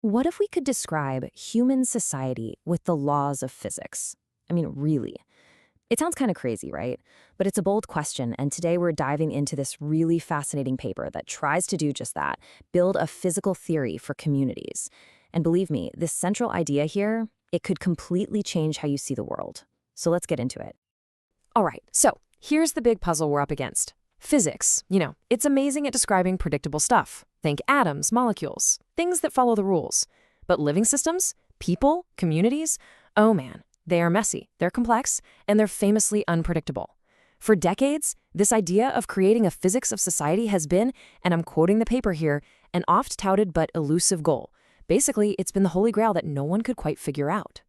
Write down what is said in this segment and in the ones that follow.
What if we could describe human society with the laws of physics? I mean, really. It sounds kind of crazy, right? But it's a bold question, and today we're diving into this really fascinating paper that tries to do just that, build a physical theory for communities. And believe me, this central idea here, it could completely change how you see the world. So let's get into it. All right, so here's the big puzzle we're up against. Physics, it's amazing at describing predictable stuff. Think atoms, molecules, things that follow the rules. But living systems, people, communities, oh man, they are messy, they're complex, and they're famously unpredictable. For decades, this idea of creating a physics of society has been, and I'm quoting the paper here, an oft-touted but elusive goal. Basically, it's been the holy grail that no one could quite figure out.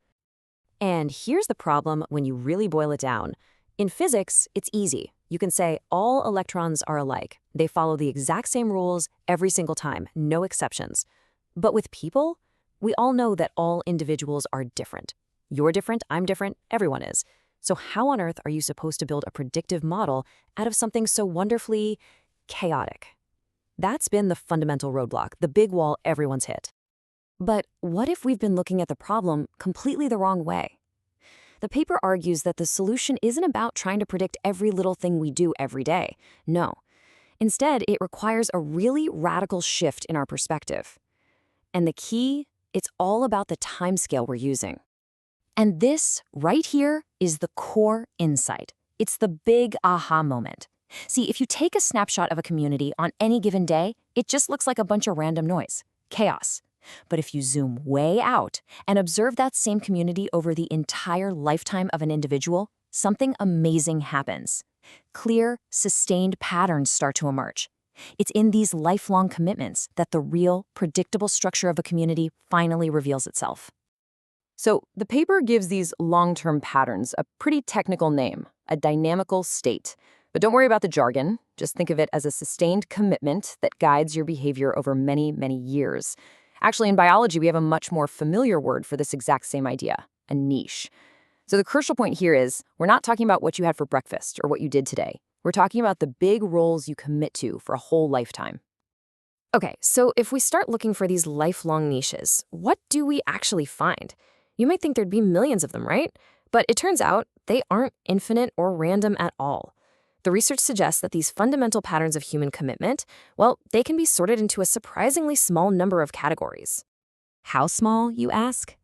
And here's the problem when you really boil it down. In physics, it's easy. You can say all electrons are alike. They follow the exact same rules every single time, no exceptions. But with people, we all know that all individuals are different. You're different, I'm different, everyone is. So how on earth are you supposed to build a predictive model out of something so wonderfully chaotic? That's been the fundamental roadblock, the big wall everyone's hit. But what if we've been looking at the problem completely the wrong way? The paper argues that the solution isn't about trying to predict every little thing we do every day. No. Instead, it requires a really radical shift in our perspective. And the key, it's all about the timescale we're using. And this, right here, is the core insight. It's the big aha moment. See, if you take a snapshot of a community on any given day, it just looks like a bunch of random noise, chaos. But if you zoom way out and observe that same community over the entire lifetime of an individual, something amazing happens. Clear, sustained patterns start to emerge. It's in these lifelong commitments that the real, predictable structure of a community finally reveals itself. So the paper gives these long-term patterns a pretty technical name, a dynamical state. But don't worry about the jargon. Just think of it as a sustained commitment that guides your behavior over many, many years. Actually, in biology, we have a much more familiar word for this exact same idea, a niche. So the crucial point here is we're not talking about what you had for breakfast or what you did today. We're talking about the big roles you commit to for a whole lifetime. Okay, so if we start looking for these lifelong niches, what do we actually find? You might think there'd be millions of them, right? But it turns out they aren't infinite or random at all. The research suggests that these fundamental patterns of human commitment, well, they can be sorted into a surprisingly small number of categories. How small, you ask?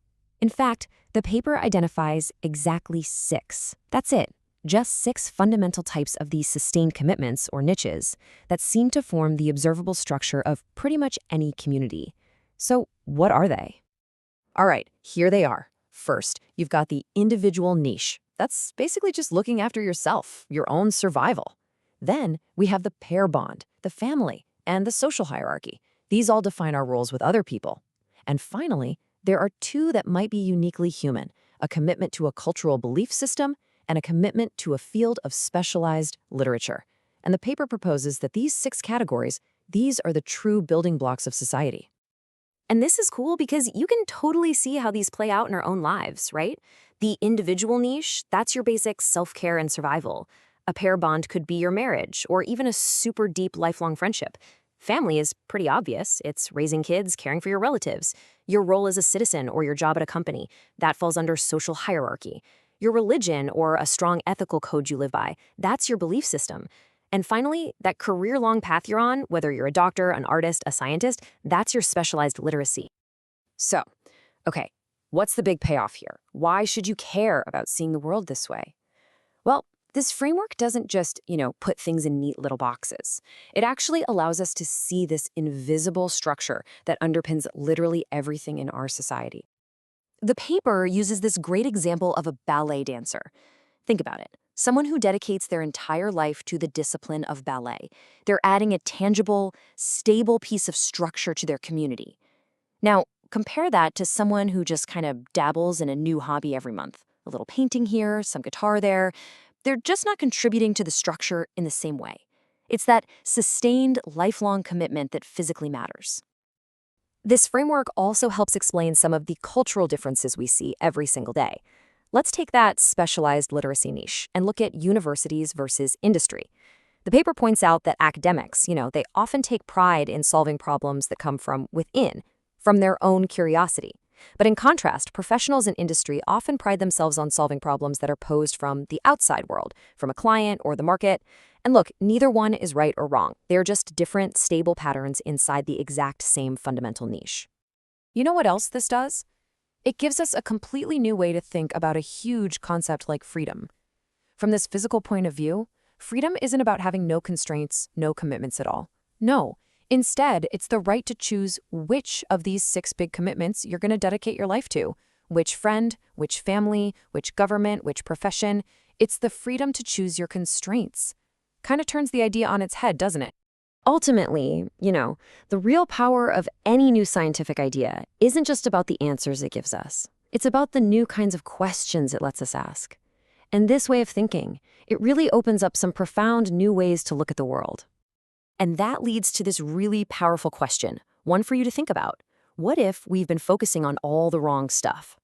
In fact, the paper identifies exactly 6. That's it. Just 6 fundamental types of these sustained commitments, or niches, that seem to form the observable structure of pretty much any community. So what are they? All right, here they are. First, you've got the individual niche. That's basically just looking after yourself, your own survival. Then we have the pair bond, the family, and the social hierarchy. These all define our roles with other people. And finally, there are 2 that might be uniquely human, a commitment to a cultural belief system and a commitment to a field of specialized literature. And the paper proposes that these 6 categories, these are the true building blocks of society. And this is cool because you can totally see how these play out in our own lives, right? The individual niche, that's your basic self-care and survival. A pair bond could be your marriage, or even a super deep lifelong friendship. Family is pretty obvious. It's raising kids, caring for your relatives. Your role as a citizen or your job at a company, that falls under social hierarchy. Your religion or a strong ethical code you live by, that's your belief system. And finally, that career-long path you're on, whether you're a doctor, an artist, a scientist, that's your specialized literacy. So, okay, what's the big payoff here? Why should you care about seeing the world this way? Well, this framework doesn't just, put things in neat little boxes. It actually allows us to see this invisible structure that underpins literally everything in our society. The paper uses this great example of a ballet dancer. Think about it. Someone who dedicates their entire life to the discipline of ballet. They're adding a tangible, stable piece of structure to their community. Now, compare that to someone who just kind of dabbles in a new hobby every month. A little painting here, some guitar there. They're just not contributing to the structure in the same way. It's that sustained, lifelong commitment that physically matters. This framework also helps explain some of the cultural differences we see every single day. Let's take that specialized literacy niche and look at universities versus industry. The paper points out that academics, they often take pride in solving problems that come from within. from their own curiosity. But in contrast, professionals in industry often pride themselves on solving problems that are posed from the outside world, from a client or the market. And look, neither one is right or wrong. They're just different, stable patterns inside the exact same fundamental niche. You know what else this does? It gives us a completely new way to think about a huge concept like freedom. From this physical point of view, freedom isn't about having no constraints, no commitments at all. No. Instead, it's the right to choose which of these 6 big commitments you're going to dedicate your life to. Which friend, which family, which government, which profession. It's the freedom to choose your constraints. Kind of turns the idea on its head, doesn't it? Ultimately, the real power of any new scientific idea isn't just about the answers it gives us. It's about the new kinds of questions it lets us ask. And this way of thinking, it really opens up some profound new ways to look at the world. And that leads to this really powerful question, one for you to think about. What if we've been focusing on all the wrong stuff?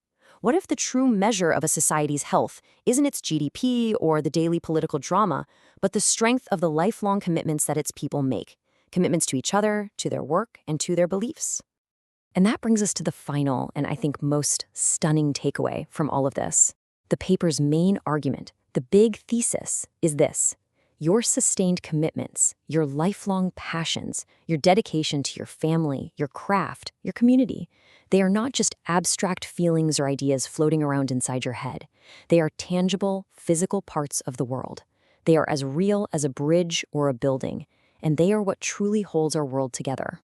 What if the true measure of a society's health isn't its GDP or the daily political drama, but the strength of the lifelong commitments that its people make? Commitments to each other, to their work, and to their beliefs. And that brings us to the final and I think most stunning takeaway from all of this. The paper's main argument, the big thesis, is this. Your sustained commitments, your lifelong passions, your dedication to your family, your craft, your community, they are not just abstract feelings or ideas floating around inside your head. They are tangible, physical parts of the world. They are as real as a bridge or a building, and they are what truly holds our world together.